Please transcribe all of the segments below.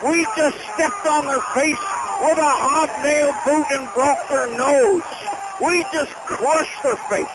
We just stepped on their face with a hobnail boot and broke their nose. We just crushed their face.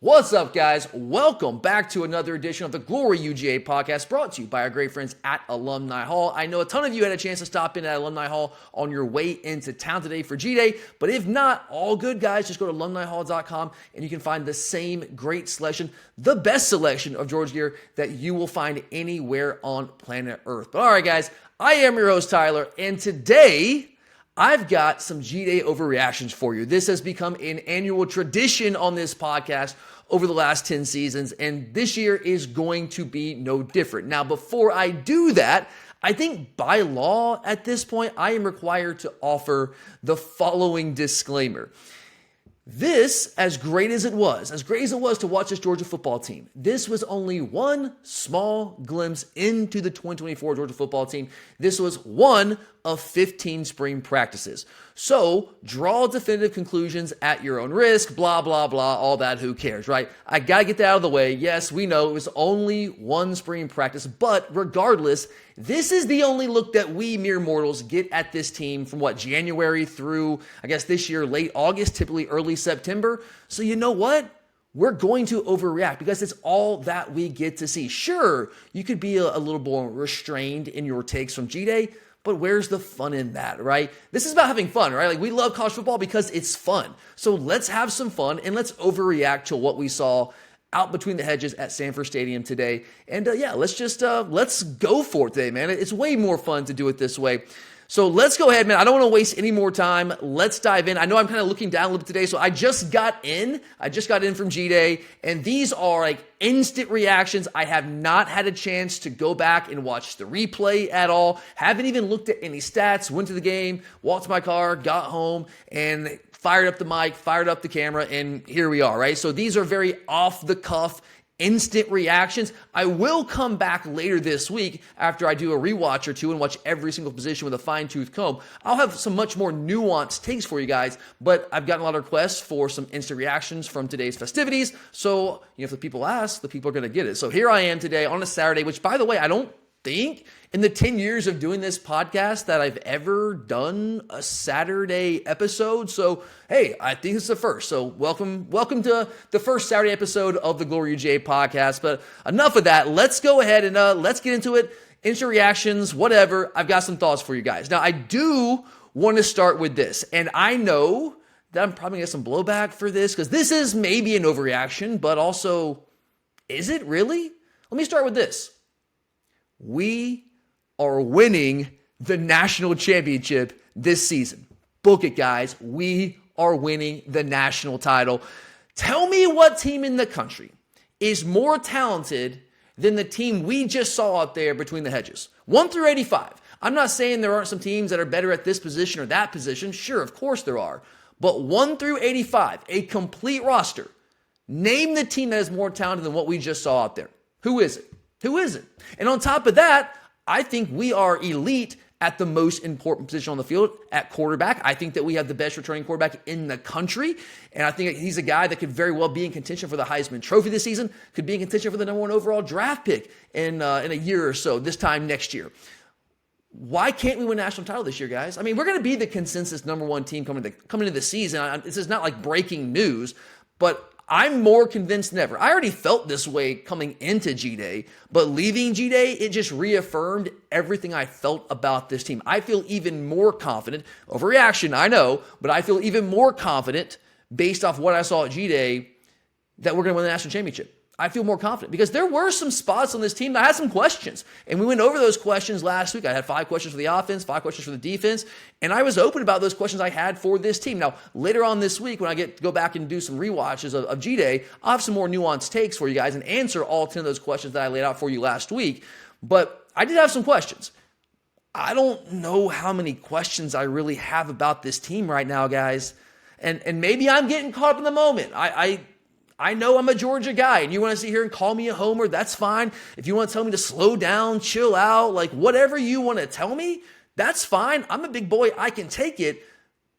What's up, guys? Welcome back to another edition of the Glory UGA podcast, brought to you by our great friends at Alumni Hall. I know a ton of you had a chance to stop in at Alumni Hall on your way into town today for G-Day, but if not, all good, guys. Just go to alumnihall.com and you can find the same great selection, the best selection of Georgia gear that you will find anywhere on planet Earth. But all right, guys, I am your host, Tyler, and today I've got some G-Day overreactions for you. This has become an annual tradition on this podcast over the last 10 seasons, and this year is going to be no different. Now, before I do that, I think by law at this point, I am required to offer the following disclaimer. This, as great as it was to watch this Georgia football team, this was only one small glimpse into the 2024 Georgia football team. This was one of 15 spring practices. So draw definitive conclusions at your own risk, blah, blah, blah, all that, who cares, right? I got to get that out of the way. Yes, we know it was only one spring practice, but regardless, this is the only look that we mere mortals get at this team from January through, I guess this year, late August, typically early September. So you know what? We're going to overreact because it's all that we get to see. Sure, you could be a little more restrained in your takes from G-Day, but where's the fun in that, right? This is about having fun, right? Like, we love college football because it's fun. So let's have some fun and let's overreact to what we saw out between the hedges at Sanford Stadium today. And let's go for it today, man. It's way more fun to do it this way. So let's go ahead, man. I don't want to waste any more time. Let's dive in. I know I'm kind of looking down a little bit today, so I just got in from G-Day, and these are like instant reactions. I have not had a chance to go back and watch the replay at all. Haven't even looked at any stats. Went to the game, walked to my car, got home, and fired up the mic, fired up the camera, and here we are, right? So these are very off-the-cuff, instant reactions. I will come back later this week after I do a rewatch or two and watch every single position with a fine-tooth comb. I'll have some much more nuanced takes for you guys, but I've gotten a lot of requests for some instant reactions from today's festivities. So, if the people ask, the people are going to get it. So here I am today on a Saturday, which, by the way, I don't think in the 10 years of doing this podcast that I've ever done a Saturday episode. So, hey, I think it's the first. So welcome to the first Saturday episode of the Glory UGA podcast. But enough of that. Let's go ahead and let's get into it. Instant reactions, whatever. I've got some thoughts for you guys. Now, I do want to start with this. And I know that I'm probably going to get some blowback for this because this is maybe an overreaction, but also, is it really? Let me start with this. We are winning the national championship this season. Book it, guys. We are winning the national title. Tell me what team in the country is more talented than the team we just saw out there between the hedges. 1 through 85. I'm not saying there aren't some teams that are better at this position or that position. Sure, of course there are. But 1 through 85, a complete roster. Name the team that is more talented than what we just saw out there. Who is it? Who isn't? And on top of that, I think we are elite at the most important position on the field at quarterback. I think that we have the best returning quarterback in the country. And I think he's a guy that could very well be in contention for the Heisman Trophy this season, could be in contention for the number 1 overall draft pick in a year or so, this time next year. Why can't we win a national title this year, guys? I mean, we're going to be the consensus number 1 team coming into the season. This is not like breaking news, but I'm more convinced than ever. I already felt this way coming into G-Day, but leaving G-Day, it just reaffirmed everything I felt about this team. I feel even more confident. Overreaction, I know, but I feel even more confident based off what I saw at G-Day that we're going to win the national championship. I feel more confident because there were some spots on this team that I had some questions, and we went over those questions last week. I had 5 questions for the offense, 5 questions for the defense, and I was open about those questions I had for this team. Now, later on this week, when I get to go back and do some rewatches of G-Day, I'll have some more nuanced takes for you guys and answer all 10 of those questions that I laid out for you last week, but I did have some questions. I don't know how many questions I really have about this team right now, guys, and maybe I'm getting caught up in the moment. I know I'm a Georgia guy, and you want to sit here and call me a homer, that's fine. If you want to tell me to slow down, chill out, like whatever you want to tell me, that's fine. I'm a big boy. I can take it,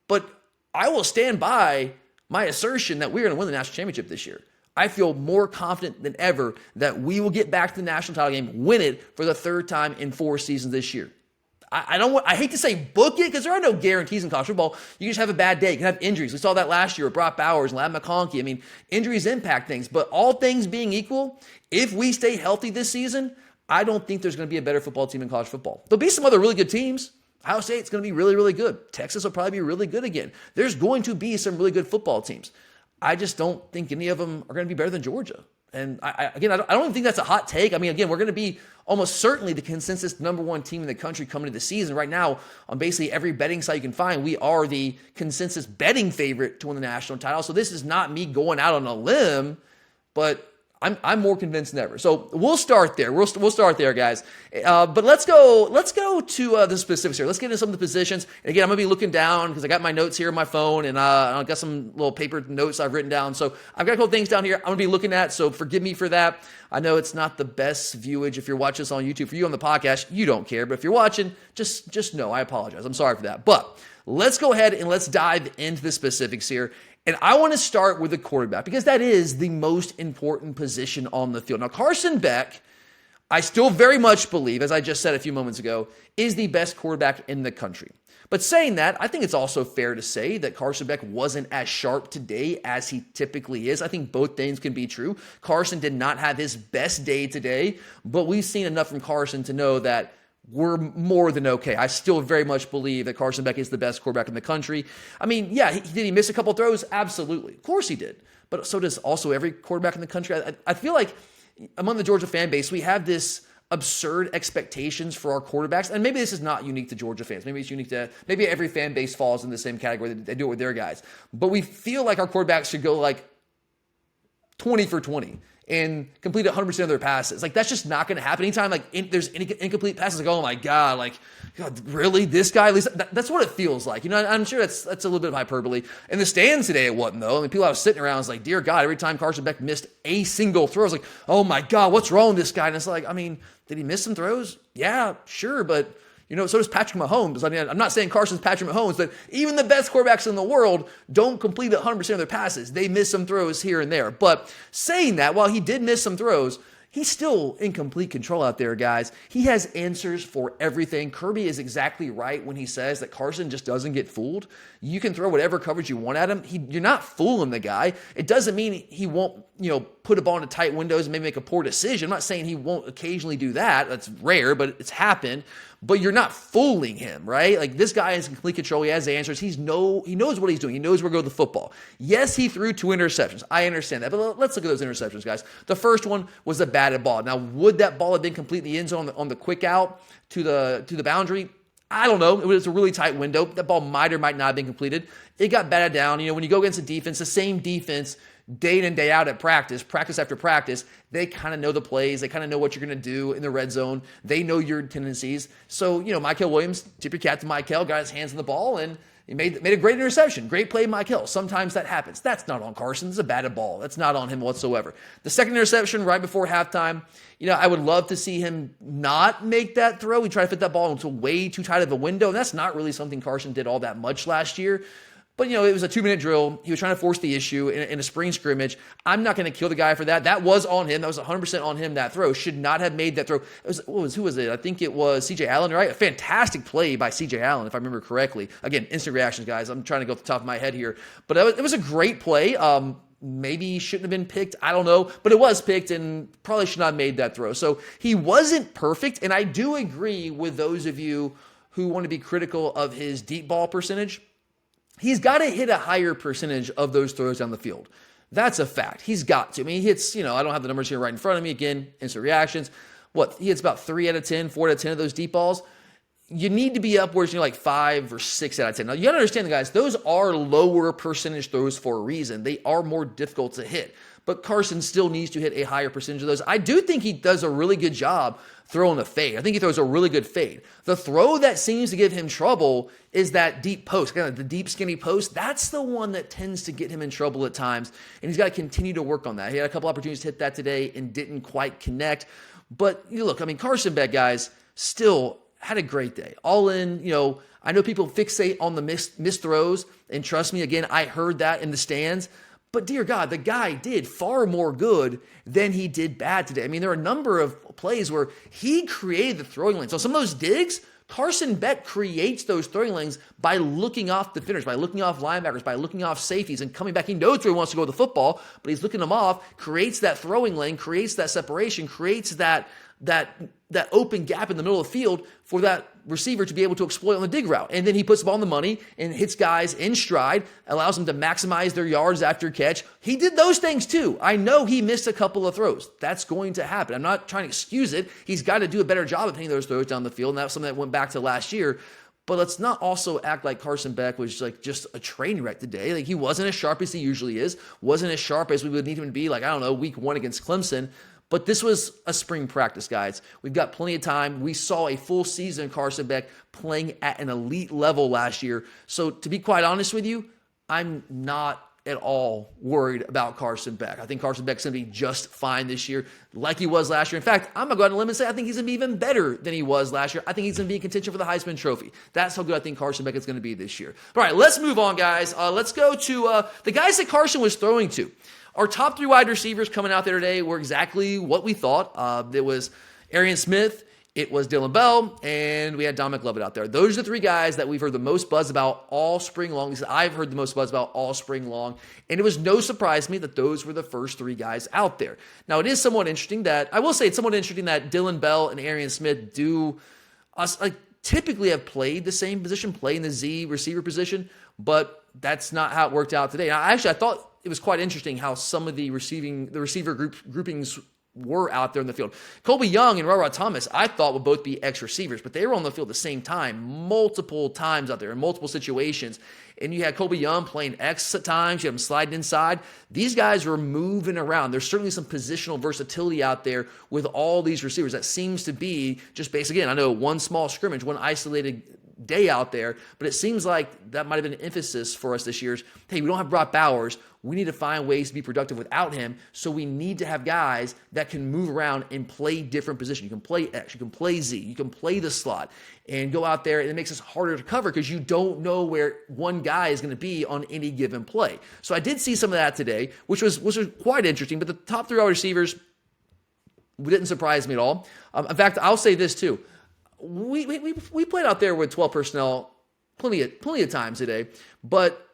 but I will stand by my assertion that we're going to win the national championship this year. I feel more confident than ever that we will get back to the national title game, win it for the 3rd time in 4 seasons this year. I hate to say book it because there are no guarantees in college football. You just have a bad day. You can have injuries. We saw that last year with Brock Bowers and Ladd McConkey. I mean, injuries impact things. But all things being equal, if we stay healthy this season, I don't think there's going to be a better football team in college football. There'll be some other really good teams. Ohio State's going to be really, really good. Texas will probably be really good again. There's going to be some really good football teams. I just don't think any of them are going to be better than Georgia. And I don't even think that's a hot take. I mean, again, we're going to be almost certainly the consensus number one team in the country coming into the season. Right now, on basically every betting site you can find, we are the consensus betting favorite to win the national title. So this is not me going out on a limb, but I'm more convinced than ever. So we'll start there. We'll start there, guys. But let's go to the specifics here. Let's get into some of the positions. And again, I'm going to be looking down because I got my notes here on my phone, and I've got some little paper notes I've written down. So I've got a couple things down here I'm going to be looking at, so forgive me for that. I know it's not the best viewage if you're watching this on YouTube. For you on the podcast, you don't care. But if you're watching, just know I apologize. I'm sorry for that. But let's go ahead and let's dive into the specifics here. And I want to start with the quarterback because that is the most important position on the field. Now, Carson Beck, I still very much believe, as I just said a few moments ago, is the best quarterback in the country. But saying that, I think it's also fair to say that Carson Beck wasn't as sharp today as he typically is. I think both things can be true. Carson did not have his best day today, but we've seen enough from Carson to know that we're more than okay. I still very much believe that Carson Beck is the best quarterback in the country. I mean, yeah, did he miss a couple throws? Absolutely. Of course he did. But so does also every quarterback in the country. I feel like among the Georgia fan base, we have this absurd expectations for our quarterbacks. And maybe this is not unique to Georgia fans. Maybe it's unique to, maybe every fan base falls in the same category. They do it with their guys. But we feel like our quarterbacks should go like 20 for 20. And complete 100% of their passes. Like, that's just not going to happen. Anytime, there's any incomplete passes, like, oh my God, really? This guy? At least that's what it feels like. You know, I'm sure that's a little bit of hyperbole. In the stands today, it wasn't, though. I mean, people I was sitting around, was like, dear God, every time Carson Beck missed a single throw, I was like, oh my God, what's wrong with this guy? And it's like, I mean, did he miss some throws? Yeah, sure, but you know, so does Patrick Mahomes. I mean, I'm not saying Carson's Patrick Mahomes, but even the best quarterbacks in the world don't complete 100% of their passes. They miss some throws here and there. But saying that, while he did miss some throws, he's still in complete control out there, guys. He has answers for everything. Kirby is exactly right when he says that Carson just doesn't get fooled. You can throw whatever coverage you want at him. You're not fooling the guy. It doesn't mean he won't, put a ball into tight windows and maybe make a poor decision. I'm not saying he won't occasionally do that. That's rare, but it's happened. But you're not fooling him, right? Like, this guy is in complete control. He has the answers. He knows what he's doing. He knows where to go with the football. Yes, he threw 2 interceptions. I understand that. But let's look at those interceptions, guys. The first one was a batted ball. Now, would that ball have been complete in the end zone on the quick out to the boundary? I don't know. It was a really tight window. That ball might or might not have been completed. It got batted down. When you go against a defense, the same defense, day in and day out at practice after practice, they kind of know the plays. They kind of know what you're going to do in the red zone. They know your tendencies. So, Michael Williams, tip your cap to Michael, got his hands on the ball, and he made a great interception. Great play, Michael. Sometimes that happens. That's not on Carson. It's a batted ball. That's not on him whatsoever. The second interception right before halftime, I would love to see him not make that throw. He tried to fit that ball into way too tight of a window, and that's not really something Carson did all that much last year. But, it was a 2-minute drill. He was trying to force the issue in a spring scrimmage. I'm not going to kill the guy for that. That was on him. That was 100% on him, that throw. Should not have made that throw. Who was it? I think it was C.J. Allen, right? A fantastic play by C.J. Allen, if I remember correctly. Again, instant reactions, guys. I'm trying to go off the top of my head here. But it was a great play. Maybe he shouldn't have been picked. I don't know. But it was picked and probably should not have made that throw. So he wasn't perfect. And I do agree with those of you who want to be critical of his deep ball percentage. He's got to hit a higher percentage of those throws down the field. That's a fact. He's got to. I mean, he hits, I don't have the numbers here right in front of me. Again, instant reactions. He hits about 3 out of 10, 4 out of 10 of those deep balls. You need to be upwards, like 5 or 6 out of 10. Now, you got to understand, guys, those are lower percentage throws for a reason. They are more difficult to hit. But Carson still needs to hit a higher percentage of those. I do think he does a really good job throwing a fade. I think he throws a really good fade. The throw that seems to give him trouble is that deep post, kind of the deep, skinny post. That's the one that tends to get him in trouble at times, and he's got to continue to work on that. He had a couple opportunities to hit that today and didn't quite connect. But look, Carson Beck, guys, still had a great day. All in, I know people fixate on the missed throws, and trust me, again, I heard that in the stands. But dear God, the guy did far more good than he did bad today. There are a number of plays where he created the throwing lane. So some of those digs, Carson Beck creates those throwing lanes by looking off defenders, by looking off linebackers, by looking off safeties and coming back. He knows where he wants to go with the football, but he's looking them off, creates that throwing lane, creates that separation, creates that open gap in the middle of the field for that receiver to be able to exploit on the dig route. And then he puts the ball on the money and hits guys in stride, allows them to maximize their yards after catch. He did those things too. I know he missed a couple of throws. That's going to happen. I'm not trying to excuse it. He's got to do a better job of hitting those throws down the field, and that's something that went back to last year. But let's not also act like Carson Beck was like just a train wreck today. Like, he wasn't as sharp as he usually is, wasn't as sharp as we would need him to be, like, I don't know, week 1 against Clemson. But this was a spring practice, guys. We've got plenty of time. We saw a full season Carson Beck playing at an elite level last year. So to be quite honest with you, I'm not at all worried about Carson Beck. I think Carson Beck's going to be just fine this year, like he was last year. In fact, I'm going to go out on a limb and say I think he's going to be even better than he was last year. I think he's going to be in contention for the Heisman Trophy. That's how good I think Carson Beck is going to be this year. All right, let's move on, guys. Let's go to the guys that Carson was throwing to. Our top 3 wide receivers coming out there today were exactly what we thought. It was Arian Smith, it was Dylan Bell, and we had Dominic Lovett out there. Those are the 3 guys that we've heard the most buzz about all spring long. At least I've heard the most buzz about all spring long. And it was no surprise to me that those were the first 3 guys out there. Now, it is somewhat interesting that, I will say it's somewhat interesting that Dylan Bell and Arian Smith typically have played the same position, play in the Z receiver position, but that's not how it worked out today. Now, I thought it was quite interesting how some of the receiver groupings were out there in the field. Colby Young and Rara Thomas, I thought would both be X receivers, but they were on the field at the same time, multiple times out there in multiple situations. And you had Colby Young playing X at times. You had him sliding inside. These guys were moving around. There's certainly some positional versatility out there with all these receivers. That seems to be just based, again, I know one small scrimmage, one isolated day out there, but it seems like that might have been an emphasis for us this year. Hey, we don't have Brock Bowers. We need to find ways to be productive without him, so we need to have guys that can move around and play different positions. You can play X, you can play Z, you can play the slot, and go out there, and it makes us harder to cover because you don't know where one guy is going to be on any given play. So I did see some of that today, which was quite interesting, but the top 3 wide receivers didn't surprise me at all. In fact, I'll say this too. We played out there with 12 personnel plenty of times today, but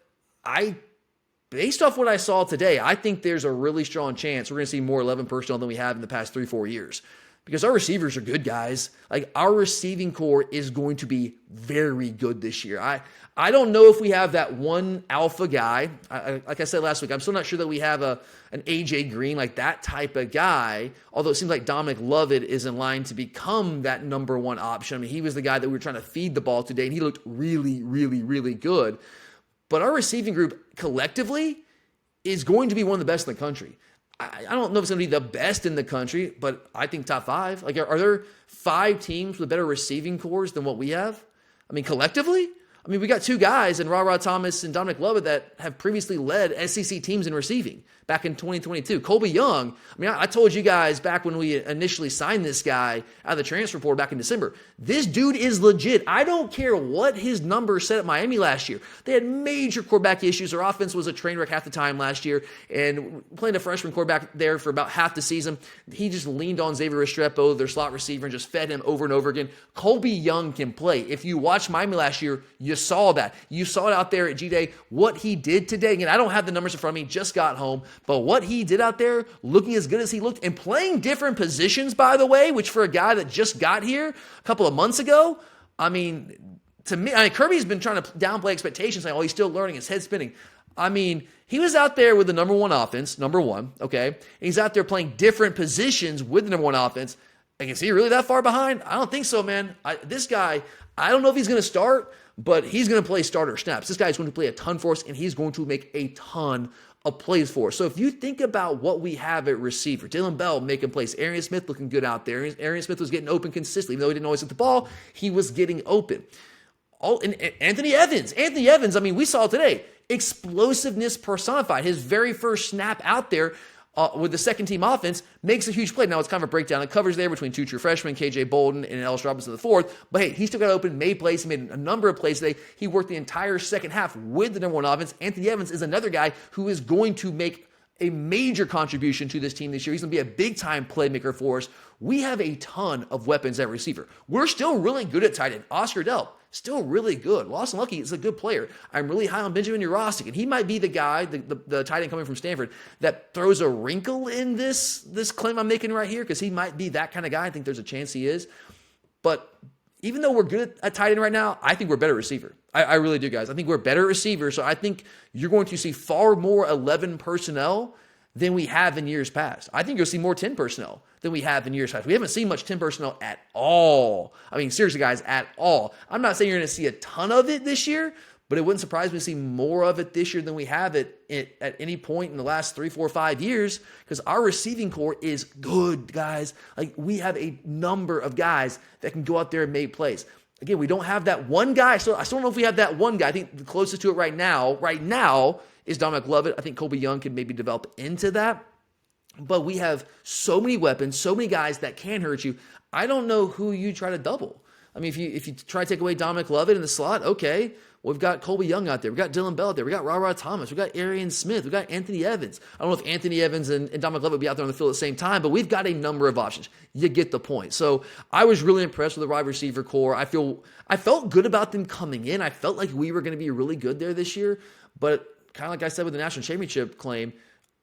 based off what I saw today, I think there's a really strong chance we're going to see more 11 personnel than we have in the past 3-4 years, because our receivers are good, guys. Like, our receiving core is going to be very good this year. I don't know if we have that one alpha guy. Like I said last week, I'm still not sure that we have an AJ Green, like that type of guy, although it seems like Dominic Lovett is in line to become that number 1 option. I mean, he was the guy that we were trying to feed the ball today, and he looked really, really, really good. But our receiving group collectively is going to be one of the best in the country. I don't know if it's going to be the best in the country, but I think top 5. Like, are there 5 teams with better receiving cores than what we have? I mean, collectively? I mean, we got 2 guys in Rara Thomas and Dominic Lovett that have previously led SEC teams in receiving back in 2022. Colby Young, I mean, I told you guys back when we initially signed this guy out of the transfer portal back in December, this dude is legit. I don't care what his numbers said at Miami last year. They had major quarterback issues. Their offense was a train wreck half the time last year, and playing a freshman quarterback there for about half the season, he just leaned on Xavier Restrepo, their slot receiver, and just fed him over and over again. Colby Young can play. If you watched Miami last year, you saw that. You saw it out there at G-Day, what he did today. Again, I don't have the numbers in front of me, just got home, but what he did out there, looking as good as he looked, and playing different positions, by the way, which for a guy that just got here a couple of months ago, I mean, to me, Kirby's been trying to downplay expectations, saying, oh, he's still learning, his head's spinning. I mean, he was out there with the number 1 offense, number 1, okay? And he's out there playing different positions with the number 1 offense. And is he really that far behind? I don't think so, man. This guy, I don't know if he's going to start, but he's going to play starter snaps. This guy is going to play a ton for us, and he's going to make a ton of plays for us. So if you think about what we have at receiver, Dylan Bell making plays, Arian Smith looking good out there. Arian Smith was getting open consistently. Even though he didn't always hit the ball, he was getting open. And Anthony Evans, I mean, we saw today, explosiveness personified. His very first snap out there with the second-team offense makes a huge play. Now, it's kind of a breakdown. It covers there between 2 true freshmen, K.J. Bolden and Ellis Robinson IV. But, hey, he still got open, made plays. He made a number of plays today. He worked the entire second half with the number 1 offense. Anthony Evans is another guy who is going to make a major contribution to this team this year. He's going to be a big-time playmaker for us. We have a ton of weapons at receiver. We're still really good at tight end. Oscar Delp, still really good. Lawson Lucky is a good player. I'm really high on Benjamin Urostic, and he might be the guy, the tight end coming from Stanford, that throws a wrinkle in this claim I'm making right here, because he might be that kind of guy. I think there's a chance he is. But even though we're good at tight end right now, I think we're better receiver. I really do, guys. I think we're better receivers, so I think you're going to see far more 11 personnel than we have in years past. I think you'll see more 10 personnel than we have in years past. We haven't seen much 10 personnel at all. I mean, seriously, guys, at all. I'm not saying you're going to see a ton of it this year, but it wouldn't surprise me to see more of it this year than we have it at any point in the last 3, 4, 5 years, because our receiving core is good, guys. Like, we have a number of guys that can go out there and make plays. Again, we don't have that one guy. So I still don't know if we have that one guy. I think the closest to it right now is Dominic Lovett. I think Colby Young could maybe develop into that. But we have so many weapons, so many guys that can hurt you. I don't know who you try to double. I mean, if you try to take away Dominic Lovett in the slot, okay. Well, we've got Colby Young out there. We've got Dylan Bell out there. We've got Ra Thomas. We've got Arian Smith. We've got Anthony Evans. I don't know if Anthony Evans and Dominic Lovett will be out there on the field at the same time, but we've got a number of options. You get the point. So I was really impressed with the wide receiver core. I felt good about them coming in. I felt like we were going to be really good there this year, but kind of like I said with the national championship claim,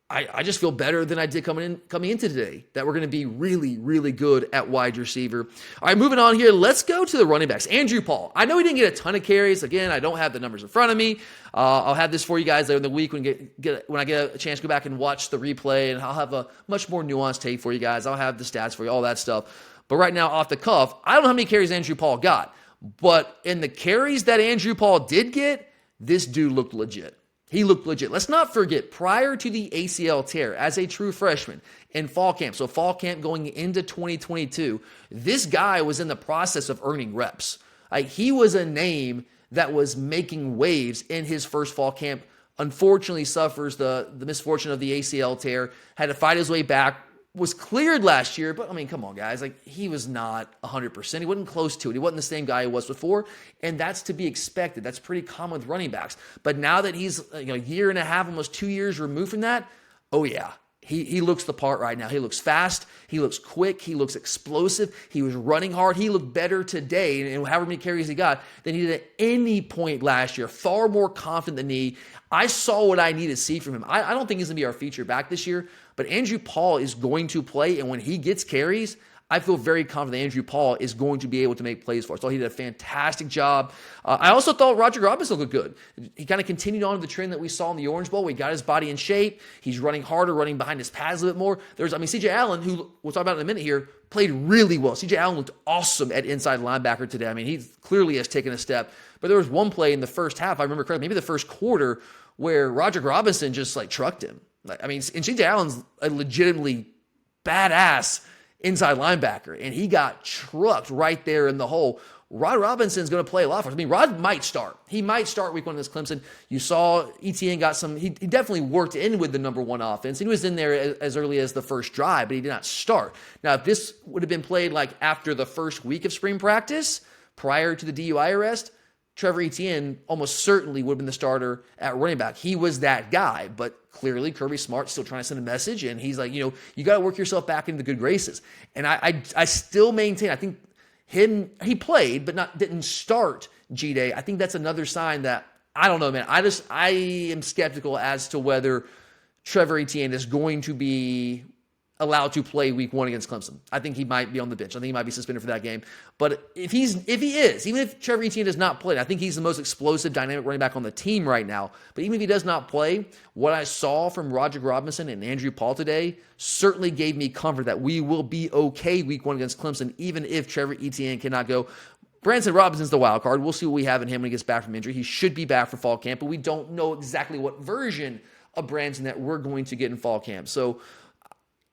I just feel better than I did coming into today, that we're going to be really, really good at wide receiver. All right, moving on here. Let's go to the running backs. Andrew Paul. I know he didn't get a ton of carries. Again, I don't have the numbers in front of me. I'll have this for you guys later in the week when I get a chance to go back and watch the replay, and I'll have a much more nuanced tape for you guys. I'll have the stats for you, all that stuff. But right now, off the cuff, I don't know how many carries Andrew Paul got. But in the carries that Andrew Paul did get, this dude looked legit. He looked legit. Let's not forget, prior to the ACL tear, as a true freshman in fall camp, so fall camp going into 2022, this guy was in the process of earning reps. He was a name that was making waves in his first fall camp. Unfortunately, suffers the misfortune of the ACL tear, had to fight his way back, was cleared last year, but I mean, come on, guys. He was not 100%. He wasn't close to it. He wasn't the same guy he was before, and that's to be expected. That's pretty common with running backs. But now that he's a year and a half, almost 2 years removed from that, oh yeah, he looks the part right now. He looks fast. He looks quick. He looks explosive. He was running hard. He looked better today, and however many carries he got, than he did at any point last year. Far more confident than me. I saw what I need to see from him. I don't think he's going to be our feature back this year, but Andrew Paul is going to play, and when he gets carries, I feel very confident Andrew Paul is going to be able to make plays for us. So he did a fantastic job. I also thought Roger Robinson looked good. He kind of continued on the trend that we saw in the Orange Bowl, where he got his body in shape. He's running harder, running behind his pads a little bit more. CJ Allen, who we'll talk about in a minute here, played really well. CJ Allen looked awesome at inside linebacker today. I mean, he clearly has taken a step. But there was one play in the first half, I remember correctly, maybe the first quarter, where Roger Robinson just trucked him. And CJ Allen's a legitimately badass inside linebacker, and he got trucked right there in the hole. Rod Robinson's going to play a lot for us. I mean, Rod might start. He might start week 1 against Clemson. You saw Etienne got some, he definitely worked in with the number 1 offense. He was in there as early as the first drive, but he did not start. Now, if this would have been played after the first week of spring practice, prior to the DUI arrest, Trevor Etienne almost certainly would have been the starter at running back. He was that guy, but clearly Kirby Smart's still trying to send a message, and he's like, you got to work yourself back into the good graces. And I still maintain, I think he played, but didn't start G-Day. I think that's another sign that, I don't know, man. I am skeptical as to whether Trevor Etienne is going to be allowed to play week 1 against Clemson. I think he might be on the bench. I think he might be suspended for that game. But if he is, even if Trevor Etienne does not play, I think he's the most explosive, dynamic running back on the team right now. But even if he does not play, what I saw from Roger Robinson and Andrew Paul today certainly gave me comfort that we will be okay week 1 against Clemson, even if Trevor Etienne cannot go. Branson Robinson's the wild card. We'll see what we have in him when he gets back from injury. He should be back for fall camp, but we don't know exactly what version of Branson that we're going to get in fall camp. So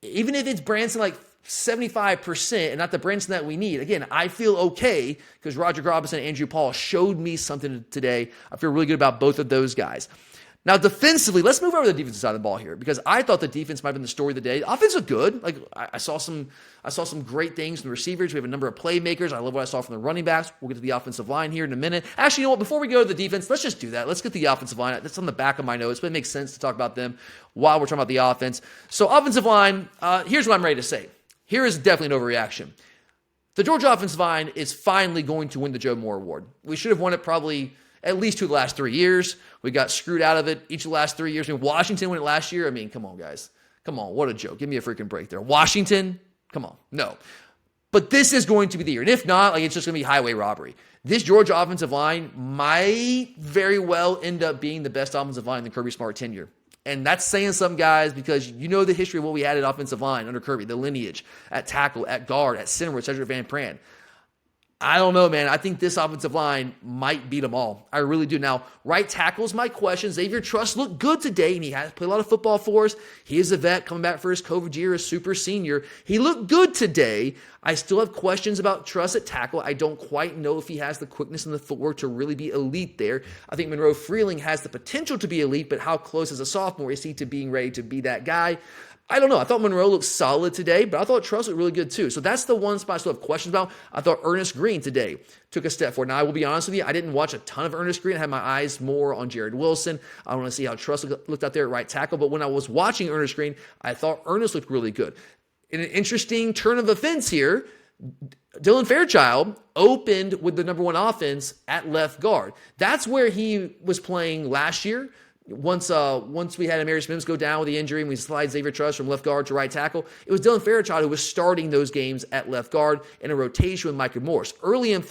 even if it's Branson 75% and not the Branson that we need, again, I feel okay because Roger Robinson and Andrew Paul showed me something today. I feel really good about both of those guys. Now, defensively, let's move over to the defensive side of the ball here because I thought the defense might have been the story of the day. Offense was good. Like I saw some great things from the receivers. We have a number of playmakers. I love what I saw from the running backs. We'll get to the offensive line here in a minute. Actually, you know what? Before we go to the defense, let's just do that. Let's get the offensive line. That's on the back of my notes, but it makes sense to talk about them while we're talking about the offense. So, offensive line. Here's what I'm ready to say. Here is definitely an overreaction. The Georgia offensive line is finally going to win the Joe Moore Award. We should have won it probably at least 2 of the last 3 years. We got screwed out of it each of the last 3 years. I mean, Washington won it last year. I mean, come on, guys. Come on, what a joke. Give me a freaking break there. Washington? Come on. No. But this is going to be the year. And if not, like it's just going to be highway robbery. This Georgia offensive line might very well end up being the best offensive line in the Kirby Smart tenure. And that's saying something, guys, because you know the history of what we had at offensive line under Kirby, the lineage, at tackle, at guard, at center with Cedric Van Pran. I don't know, man. I think this offensive line might beat them all. I really do. Now, right tackle's my question. Xavier Truss looked good today, and he has played a lot of football for us. He is a vet coming back for his COVID year, a super senior. He looked good today. I still have questions about Truss at tackle. I don't quite know if he has the quickness and the footwork to really be elite there. I think Monroe Freeling has the potential to be elite, but how close as a sophomore is he to being ready to be that guy? I don't know. I thought Monroe looked solid today, but I thought Truss looked really good too. So that's the one spot I still have questions about. I thought Ernest Green today took a step forward. Now, I will be honest with you, I didn't watch a ton of Ernest Green. I had my eyes more on Jared Wilson. I want to see how Truss looked out there at right tackle. But when I was watching Ernest Green, I thought Ernest looked really good. In an interesting turn of events here, Dylan Fairchild opened with the number 1 offense at left guard. That's where he was playing last year. Once we had Amarius Mims go down with the injury and we slide Xavier Truss from left guard to right tackle, it was Dylan Fairchild who was starting those games at left guard in a rotation with Micah Morris. Early in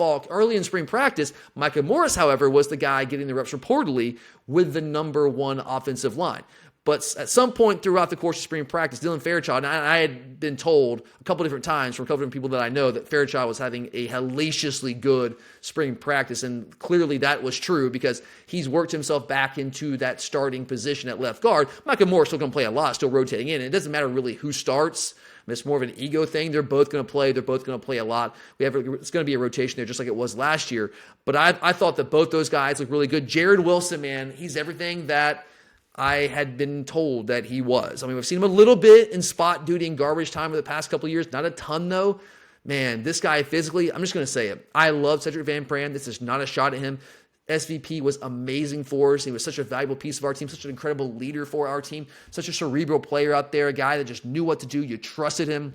spring practice, Micah Morris, however, was the guy getting the reps reportedly with the number 1 offensive line. But at some point throughout the course of spring practice, Dylan Fairchild, and I had been told a couple different times from a couple different people that I know that Fairchild was having a hellaciously good spring practice, and clearly that was true because he's worked himself back into that starting position at left guard. Micah Moore still going to play a lot, still rotating in. And it doesn't matter really who starts. It's more of an ego thing. They're both going to play. They're both going to play a lot. It's going to be a rotation there just like it was last year. But I thought that both those guys look really good. Jared Wilson, man, he's everything that I had been told that he was. I mean, we've seen him a little bit in spot duty and garbage time over the past couple of years. Not a ton, though. Man, this guy physically, I'm just going to say it. I love Cedric Van Pran. This is not a shot at him. SVP was amazing for us. He was such a valuable piece of our team, such an incredible leader for our team, such a cerebral player out there, a guy that just knew what to do. You trusted him.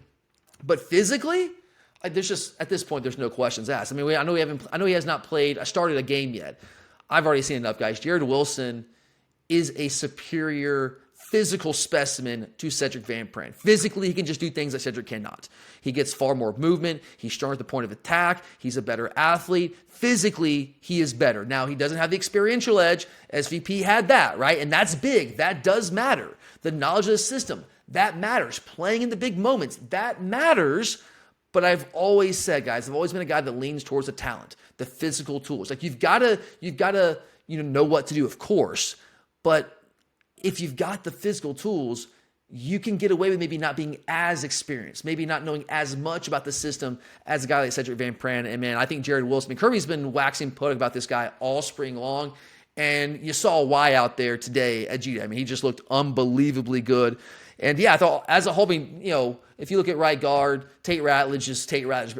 But physically, there's just, at this point, there's no questions asked. I mean, I know he has not started a game yet. I've already seen enough, guys. Jared Wilson is a superior physical specimen to Cedric Van Pran. Physically, he can just do things that Cedric cannot. He gets far more movement. He's stronger at the point of attack. He's a better athlete. Physically, he is better. Now, he doesn't have the experiential edge. SVP had that, right? And that's big. That does matter. The knowledge of the system, that matters. Playing in the big moments, that matters. But I've always said, guys, I've always been a guy that leans towards the talent, the physical tools. Like you've got to know what to do, of course. But if you've got the physical tools, you can get away with maybe not being as experienced, maybe not knowing as much about the system as a guy like Cedric Van Pran. And man, I think Jared Wilson, Kirby's been waxing poetic about this guy all spring long. And you saw why out there today at GD. I mean, he just looked unbelievably good. And yeah, I thought as a whole, if you look at right guard, Tate Ratledge,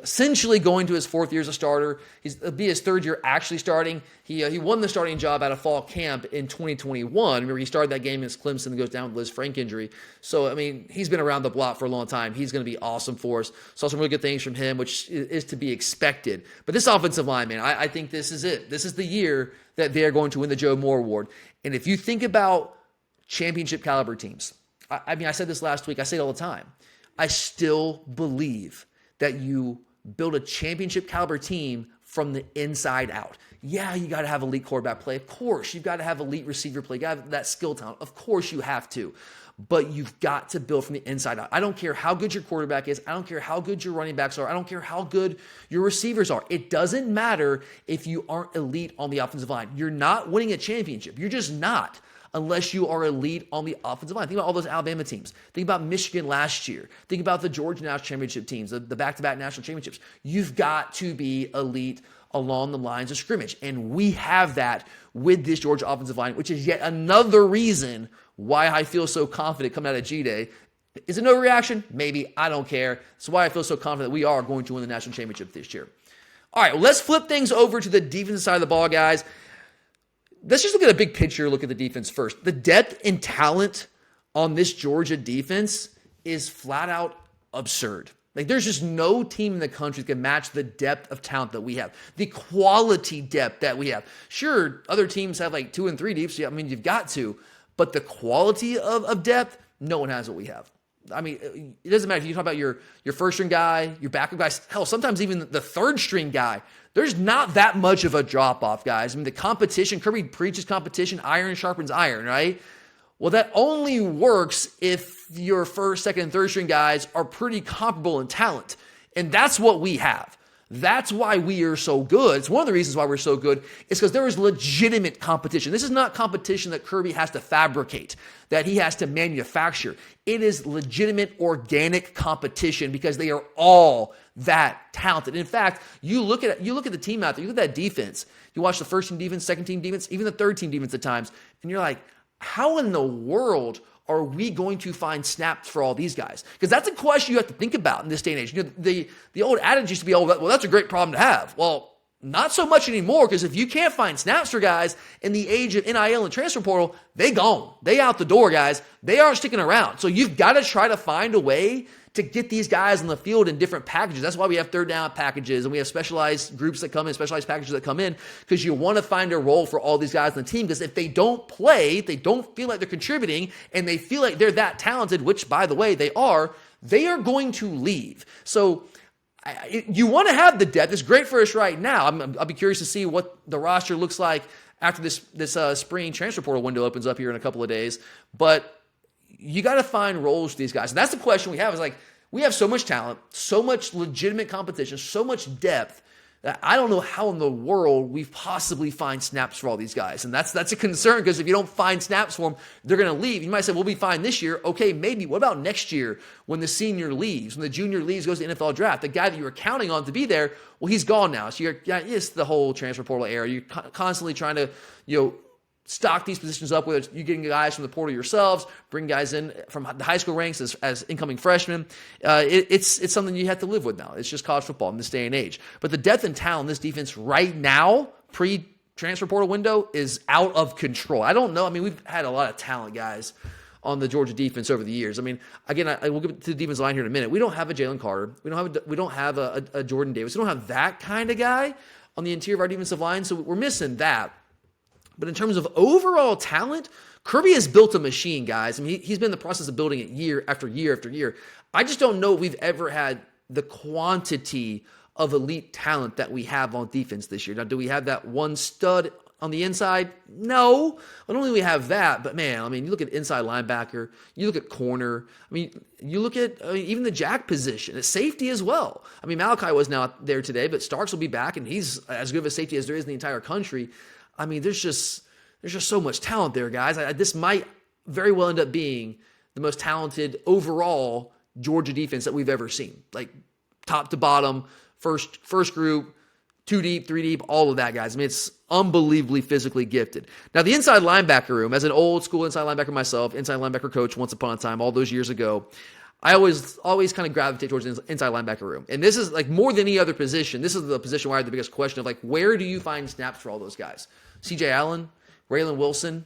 essentially going to his 4th year as a starter. It'll be his 3rd year actually starting. He won the starting job out of fall camp in 2021. Remember, he started that game against Clemson and goes down with Liz Frank injury. So, I mean, he's been around the block for a long time. He's going to be awesome for us. Saw some really good things from him, which is to be expected. But this offensive line, man, I think this is it. This is the year that they're going to win the Joe Moore Award. And if you think about championship caliber teams, I mean, I said this last week. I say it all the time. I still believe that you build a championship caliber team from the inside out. Yeah, you got to have elite quarterback play. Of course, you've got to have elite receiver play. You got to have that skill talent. Of course, you have to. But you've got to build from the inside out. I don't care how good your quarterback is. I don't care how good your running backs are. I don't care how good your receivers are. It doesn't matter if you aren't elite on the offensive line. You're not winning a championship. You're just not. Unless you are elite on the offensive line. Think about all those Alabama teams. Think about Michigan last year. Think about the Georgia national championship teams, the back-to-back national championships. You've got to be elite along the lines of scrimmage. And we have that with this Georgia offensive line, which is yet another reason why I feel so confident coming out of G-Day. Is it no reaction? Maybe. I don't care. That's why I feel so confident that we are going to win the national championship this year. All right, well, let's flip things over to the defensive side of the ball, guys. Let's just look at a big picture, look at the defense first. The depth and talent on this Georgia defense is flat out absurd. Like, there's just no team in the country that can match the depth of talent that we have, the quality depth that we have. Sure, other teams have like 2 and 3 deep, so I mean, you've got to, but the quality of depth, no one has what we have. I mean, it doesn't matter if you talk about your first-string guy, your backup guys, hell, sometimes even the third-string guy. There's not that much of a drop-off, guys. I mean, the competition, Kirby preaches competition, iron sharpens iron, right? Well, that only works if your first, second, and third-string guys are pretty comparable in talent. And that's what we have. That's why we are so good. It's one of the reasons why we're so good is because there is legitimate competition. This is not competition that Kirby has to fabricate, that he has to manufacture. It is legitimate, organic competition because they are all that talented. In fact, you look at the team out there, you look at that defense, you watch the first team defense, second team defense, even the third team defense at times, and you're like, how in the world are we going to find snaps for all these guys? Because that's a question you have to think about in this day and age. You know, the old adage used to be, well, that's a great problem to have. Well, not so much anymore, because if you can't find snaps for guys in the age of NIL and transfer portal, they gone. They out the door, guys. They aren't sticking around. So you've got to try to find a way to get these guys on the field in different packages. That's why we have third down packages and we have specialized groups that come in, specialized packages that come in, because you want to find a role for all these guys on the team. Because if they don't play, they don't feel like they're contributing, and they feel like they're that talented, which, by the way, they are going to leave. So you want to have the depth. It's great for us right now. I'll be curious to see what the roster looks like after this spring transfer portal window opens up here in a couple of days. But you got to find roles for these guys. And that's the question we have, is like, we have so much talent, so much legitimate competition, so much depth that I don't know how in the world we possibly find snaps for all these guys. And that's a concern, because if you don't find snaps for them, they're going to leave. You might say, we'll be fine this year. Okay, maybe. What about next year when the senior leaves, when the junior leaves, goes to the NFL draft? The guy that you were counting on to be there, well, he's gone now. So it's the whole transfer portal era. You're constantly trying to, stock these positions up, whether it's you getting guys from the portal yourselves, bring guys in from the high school ranks as incoming freshmen. It's something you have to live with now. It's just college football in this day and age. But the depth and talent in this defense right now, pre-transfer portal window, is out of control. I don't know. I mean, we've had a lot of talent, guys, on the Georgia defense over the years. I mean, again, I will get to the defense line here in a minute. We don't have a Jalen Carter. We don't have a Jordan Davis. We don't have that kind of guy on the interior of our defensive line, so we're missing that. But in terms of overall talent, Kirby has built a machine, guys. I mean, he's been in the process of building it year after year after year. I just don't know if we've ever had the quantity of elite talent that we have on defense this year. Now, do we have that one stud on the inside? No. Not only do we have that, but man, I mean, you look at inside linebacker, you look at corner, I mean, you look at even the jack position, at safety as well. I mean, Malachi was not there today, but Starks will be back, and he's as good of a safety as there is in the entire country. I mean, there's just so much talent there, guys. This might very well end up being the most talented overall Georgia defense that we've ever seen. Like, top to bottom, first group, 2 deep, 3 deep, all of that, guys. I mean, it's unbelievably physically gifted. Now, the inside linebacker room, as an old school inside linebacker myself, inside linebacker coach once upon a time, all those years ago, I always kind of gravitate towards the inside linebacker room. And this is, like, more than any other position, this is the position where I have the biggest question of, like, where do you find snaps for all those guys? C.J. Allen, Raylan Wilson,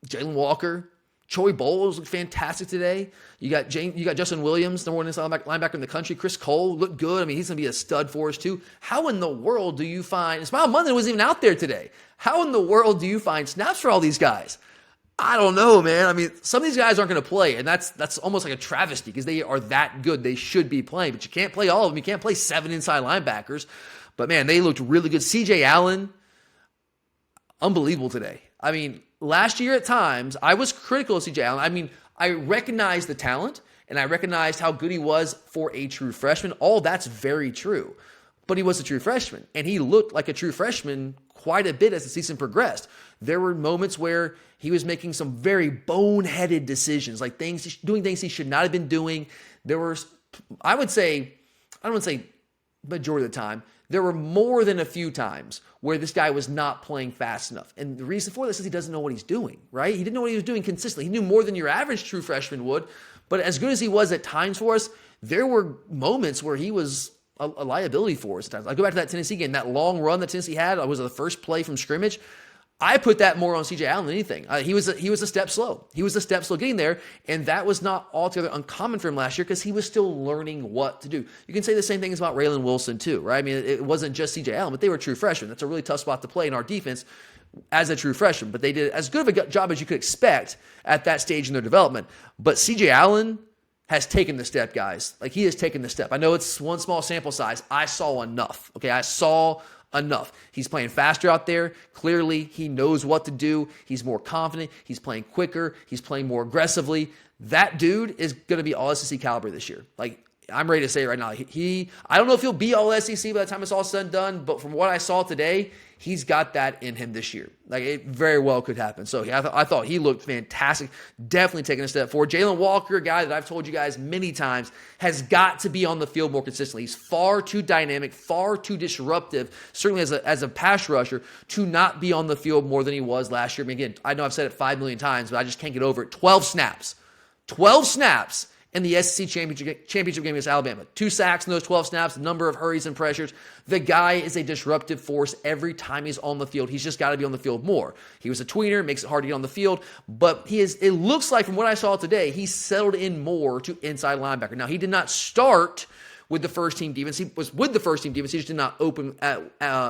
Jalen Walker, Troy Bowles looked fantastic today. You got Justin Williams, number one inside linebacker in the country. Chris Cole looked good. I mean, he's going to be a stud for us too. How in the world do you find, Smile Monday wasn't even out there today. How in the world do you find snaps for all these guys? I don't know, man. I mean, some of these guys aren't going to play, and that's almost like a travesty, because they are that good. They should be playing, but you can't play all of them. You can't play 7 inside linebackers. But man, they looked really good. C.J. Allen, unbelievable today. I mean, last year at times, I was critical of C.J. Allen. I mean, I recognized the talent, and I recognized how good he was for a true freshman. All that's very true. But he was a true freshman, and he looked like a true freshman quite a bit as the season progressed. There were moments where he was making some very boneheaded decisions, like doing things he should not have been doing. There were, I don't want to say majority of the time, There were more than a few times where this guy was not playing fast enough. And the reason for this is he doesn't know what he's doing, right? He didn't know what he was doing consistently. He knew more than your average true freshman would. But as good as he was at times for us, there were moments where he was a liability for us at times. I go back to that Tennessee game, that long run that Tennessee had. Was the first play from scrimmage. I put that more on C.J. Allen than anything. He was a step slow. He was a step slow getting there, and that was not altogether uncommon for him last year because he was still learning what to do. You can say the same things about Raylan Wilson too, right? I mean, it wasn't just C.J. Allen, but they were true freshmen. That's a really tough spot to play in our defense as a true freshman, but they did as good of a job as you could expect at that stage in their development. But C.J. Allen has taken the step, guys. Like, he has taken the step. I know it's one small sample size. I saw enough. Okay, I saw enough. He's playing faster out there. Clearly, he knows what to do. He's more confident. He's playing quicker. He's playing more aggressively. That dude is going to be all SEC caliber this year. Like, I'm ready to say it right now. I don't know if he'll be all SEC by the time it's all said and done, but from what I saw today, he's got that in him this year. Like, it very well could happen. So I thought he looked fantastic. Definitely taking a step forward. Jalen Walker, a guy that I've told you guys many times, has got to be on the field more consistently. He's far too dynamic, far too disruptive, certainly as a pass rusher, to not be on the field more than he was last year. I mean, again, I know I've said it 5 million times, but I just can't get over it. 12 snaps. 12 snaps in the SEC championship game against Alabama. 2 sacks in those 12 snaps, number of hurries and pressures. The guy is a disruptive force every time he's on the field. He's just got to be on the field more. He was a tweener, makes it hard to get on the field, but it looks like from what I saw today, he settled in more to inside linebacker. Now, he did not start with the first team defense. He was with the first team defense. He just did not open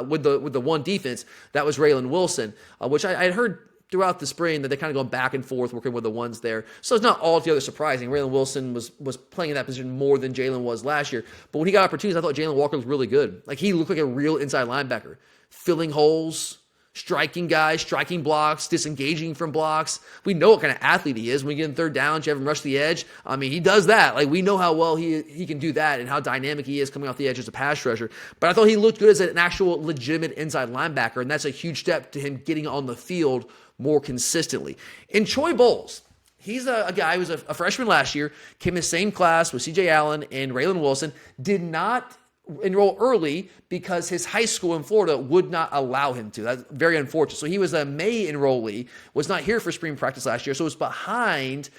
with the one defense. That was Raylan Wilson, which I had heard throughout the spring that they kind of go back and forth working with the ones there. So it's not altogether surprising. Raylan Wilson was playing in that position more than Jalen was last year. But when he got opportunities, I thought Jalen Walker was really good. Like, he looked like a real inside linebacker, filling holes, striking guys, striking blocks, disengaging from blocks. We know what kind of athlete he is. When we get in third downs, you have him rush the edge. I mean, he does that. Like, we know how well he can do that and how dynamic he is coming off the edge as a pass rusher. But I thought he looked good as an actual legitimate inside linebacker, and that's a huge step to him getting on the field more consistently. And Troy Bowles, he's a guy who was a freshman last year, came in the same class with C.J. Allen and Raylan Wilson, did not enroll early because his high school in Florida would not allow him to. That's very unfortunate. So he was a May enrollee, was not here for spring practice last year, so was behind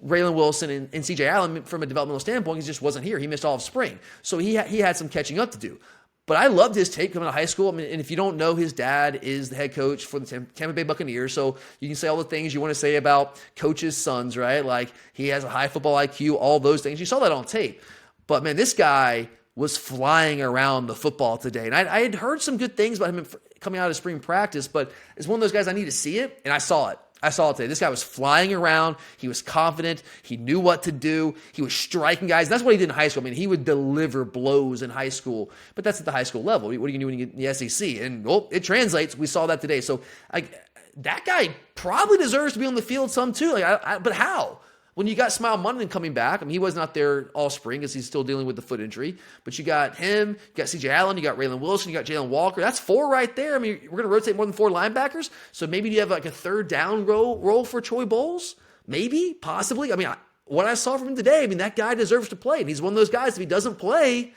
Raylan Wilson and C.J. Allen from a developmental standpoint. He just wasn't here. He missed all of spring. So he had some catching up to do. But I loved his tape coming out of high school. I mean, and if you don't know, his dad is the head coach for the Tampa Bay Buccaneers. So you can say all the things you want to say about coaches' sons, right? Like, he has a high football IQ, all those things. You saw that on tape. But, man, this guy was flying around the football today. And I had heard some good things about him coming out of spring practice, but it's one of those guys I need to see it, and I saw it. I saw it today. This guy was flying around. He was confident. He knew what to do. He was striking guys. That's what he did in high school. I mean, he would deliver blows in high school, but that's at the high school level. What do you do when you get in the SEC? And, it translates. We saw that today. So, that guy probably deserves to be on the field some too. But how? When you got Smile Munson coming back, I mean, he was not there all spring because he's still dealing with the foot injury. But you got him, you got C.J. Allen, you got Raylan Wilson, you got Jalen Walker. That's 4 right there. I mean, we're going to rotate more than 4 linebackers. So maybe you have like a third down role for Troy Bowles? Maybe, possibly. I mean, what I saw from him today, I mean, that guy deserves to play. And he's one of those guys, if he doesn't play,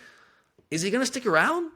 is he going to stick around?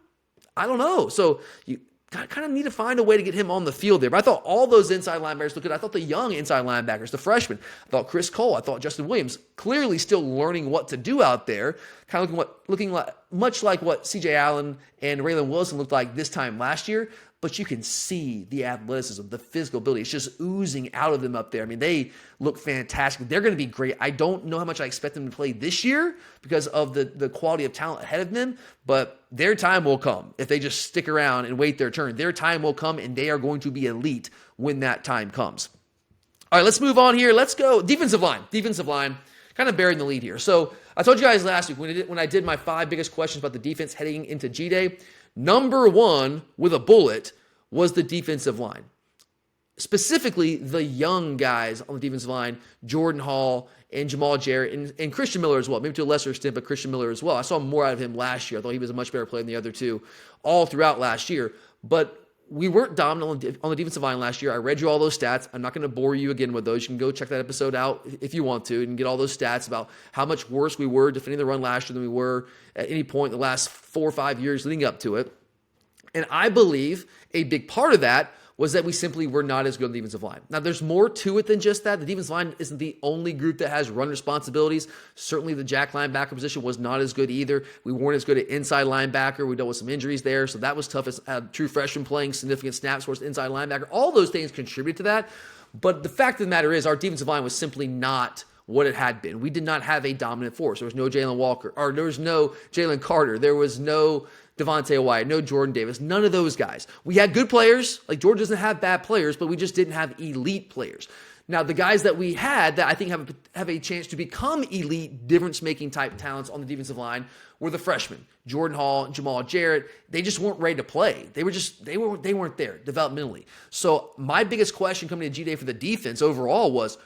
I don't know. So you kind of need to find a way to get him on the field there. But I thought all those inside linebackers looked good. I thought the young inside linebackers, the freshmen, I thought Chris Cole, I thought Justin Williams, clearly still learning what to do out there, kind of looking like much like what C.J. Allen and Raylan Wilson looked like this time last year. But you can see the athleticism, the physical ability. It's just oozing out of them up there. I mean, they look fantastic. They're going to be great. I don't know how much I expect them to play this year because of the quality of talent ahead of them, but their time will come. If they just stick around and wait their turn, their time will come, and they are going to be elite when that time comes. All right, let's move on here. Let's go defensive line. Defensive line, kind of bearing the lead here. So I told you guys last week when I did my 5 biggest questions about the defense heading into G-Day, number 1 with a bullet was the defensive line. Specifically, the young guys on the defensive line, Jordan Hall and Jamal Jarrett and Christian Miller as well. Maybe to a lesser extent, but Christian Miller as well. I saw more out of him last year. I thought he was a much better player than the other two all throughout last year. But we weren't dominant on the defensive line last year. I read you all those stats. I'm not going to bore you again with those. You can go check that episode out if you want to and get all those stats about how much worse we were defending the run last year than we were at any point in the last 4 or 5 years leading up to it. And I believe a big part of that was that we simply were not as good on the defensive line. Now, there's more to it than just that. The defensive line isn't the only group that has run responsibilities. Certainly, the jack linebacker position was not as good either. We weren't as good at inside linebacker. We dealt with some injuries there, so that was tough as a true freshman playing significant snaps for us inside linebacker. All those things contributed to that. But the fact of the matter is our defensive line was simply not what it had been. We did not have a dominant force. There was no Jalen Walker, or there was no Jalen Carter. There was no Devontae Wyatt, no Jordan Davis, none of those guys. We had good players. Like, Georgia doesn't have bad players, but we just didn't have elite players. Now, the guys that we had that I think have a chance to become elite, difference-making type talents on the defensive line were the freshmen. Jordan Hall, Jamal Jarrett, they just weren't ready to play. They weren't there developmentally. So my biggest question coming to G-Day for the defense overall was,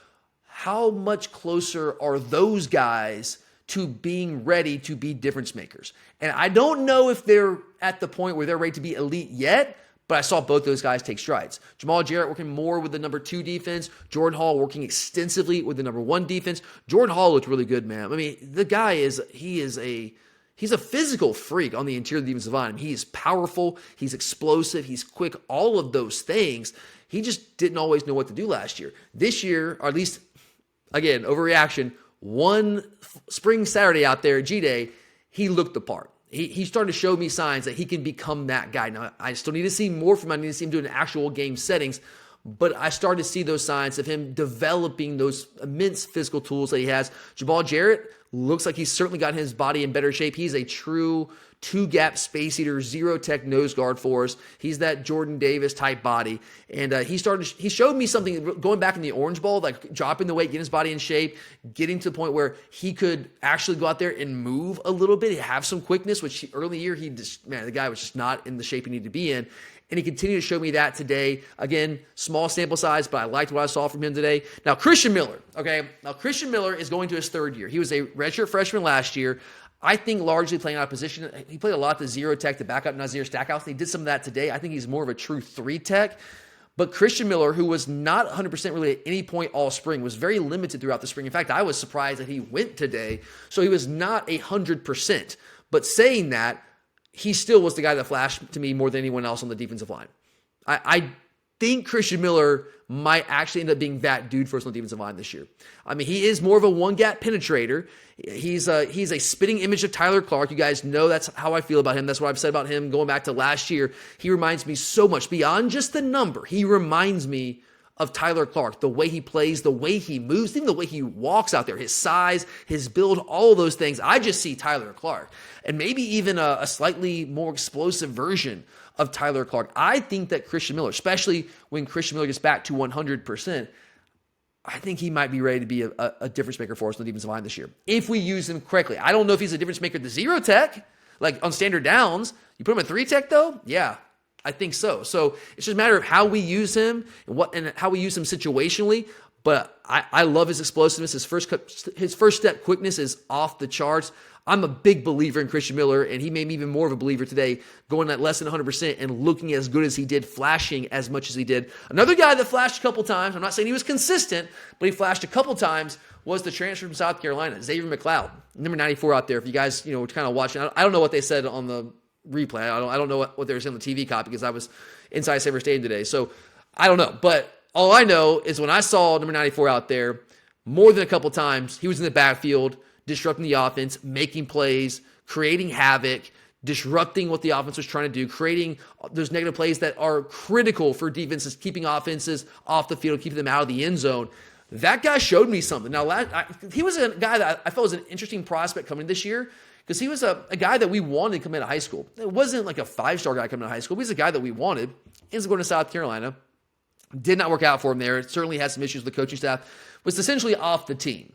how much closer are those guys to being ready to be difference makers? And I don't know if they're at the point where they're ready to be elite yet, but I saw both those guys take strides. Jamal Jarrett working more with the number 2 defense. Jordan Hall working extensively with the number 1 defense. Jordan Hall looked really good, man. I mean, the guy he's a physical freak on the interior of the defensive line. He's powerful. He's explosive. He's quick. All of those things. He just didn't always know what to do last year. This year, or at least, again, overreaction, one spring Saturday out there at G-Day, he looked the part. He started to show me signs that he can become that guy. Now, I still need to see more from him. I need to see him doing actual game settings. But I started to see those signs of him developing those immense physical tools that he has. Jamal Jarrett looks like he's certainly got his body in better shape. He's a true 2-gap space eater, zero-tech nose guard for us. He's that Jordan Davis type body. And he showed me something going back in the Orange Bowl, like dropping the weight, getting his body in shape, getting to the point where he could actually go out there and move a little bit, have some quickness, which early in the year, the guy was just not in the shape he needed to be in. And he continued to show me that today. Again, small sample size, but I liked what I saw from him today. Now, Christian Miller, okay? Now, Christian Miller is going to his 3rd year. He was a redshirt freshman last year. I think largely playing out of position. He played a lot to zero tech to back up Nazir Stackhouse. He did some of that today. I think he's more of a true 3 tech. But Christian Miller, who was not 100% really at any point all spring, was very limited throughout the spring. In fact, I was surprised that he went today. So he was not 100%. But saying that, he still was the guy that flashed to me more than anyone else on the defensive line. I think Christian Miller might actually end up being that dude for us on the defensive line this year. I mean, he is more of a 1-gap penetrator. He's a spitting image of Tyler Clark. You guys know that's how I feel about him. That's what I've said about him going back to last year. He reminds me so much beyond just the number. He reminds me of Tyler Clark, the way he plays, the way he moves, even the way he walks out there, his size, his build, all of those things. I just see Tyler Clark, and maybe even a slightly more explosive version of Tyler Clark. I think that Christian Miller, especially when Christian Miller gets back to 100%, I think he might be ready to be a difference maker for us on the defensive line this year, if we use him correctly. I don't know if he's a difference maker at the 0 tech, like on standard downs. You put him at 3 tech though? Yeah. I think so. So it's just a matter of how we use him and how we use him situationally. But I love his explosiveness. His first step quickness is off the charts. I'm a big believer in Christian Miller, and he made me even more of a believer today, going at less than 100% and looking as good as he did, flashing as much as he did. Another guy that flashed a couple times, I'm not saying he was consistent, but he flashed a couple times, was the transfer from South Carolina, Xavier McLeod, number 94 out there. If you guys, were kind of watching, I don't know what they said on the replay. I don't know what they were saying on the TV copy because I was inside Sabre Stadium today. So I don't know. But all I know is when I saw number 94 out there, more than a couple times, he was in the backfield, disrupting the offense, making plays, creating havoc, disrupting what the offense was trying to do, creating those negative plays that are critical for defenses, keeping offenses off the field, keeping them out of the end zone. That guy showed me something. Now, he was a guy that I felt was an interesting prospect coming this year, because he was a guy that we wanted to come out of high school. It wasn't like a 5-star guy coming out of high school. He was a guy that we wanted. He ends up going to South Carolina. Did not work out for him there. It certainly had some issues with the coaching staff. Was essentially off the team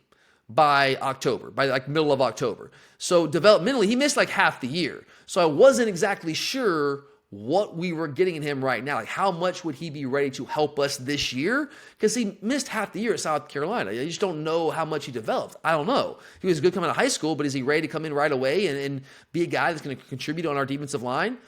by October, by like middle of October. So developmentally, he missed like half the year. So I wasn't exactly sure what we were getting in him right now. Like, how much would he be ready to help us this year? Because he missed half the year at South Carolina. You just don't know how much he developed. I don't know. He was good coming out of high school, but is he ready to come in right away and be a guy that's going to contribute on our defensive line?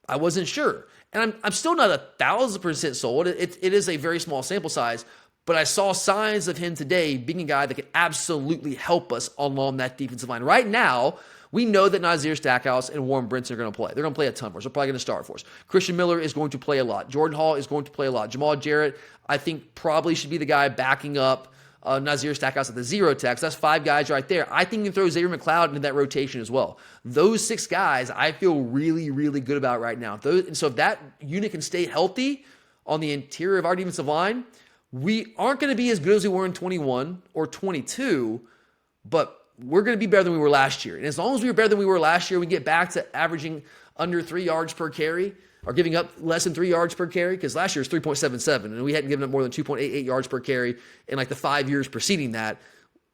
I wasn't sure. And I'm still not 1,000% sold. It is a very small sample size, but I saw signs of him today being a guy that could absolutely help us along that defensive line. Right now, we know that Nazir Stackhouse and Warren Brinson are going to play. They're going to play a ton for us. They're probably going to start for us. Christian Miller is going to play a lot. Jordan Hall is going to play a lot. Jamal Jarrett, I think, probably should be the guy backing up Nazir Stackhouse at the 0 tech. So that's 5 guys right there. I think you can throw Xavier McLeod into that rotation as well. Those 6 guys I feel really, really good about right now. So if that unit can stay healthy on the interior of our defensive line, we aren't going to be as good as we were in 21 or 22, but we're going to be better than we were last year. And as long as we were better than we were last year, we get back to averaging under 3 yards per carry, or giving up less than 3 yards per carry, because last year was 3.77, and we hadn't given up more than 2.88 yards per carry in like the 5 years preceding that.